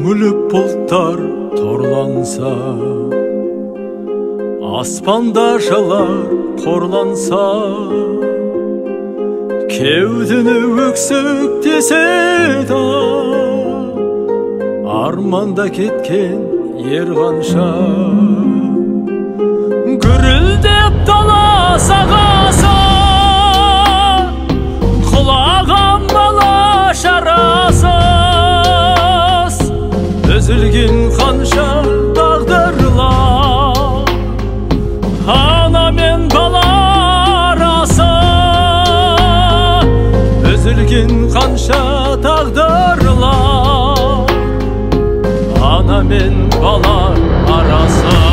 төгіліп бұлттар торланса, аспанда жалар қорланса, кеудені өксіктесе да, арманда кеткен ер қанша. Гүрілдеп дала сағасы, құлаған бала шарасыз, үзілген қанша тағдырлар, ана мен бала арасы, үзілген қанша тағдырлар, ана мен бала арасы.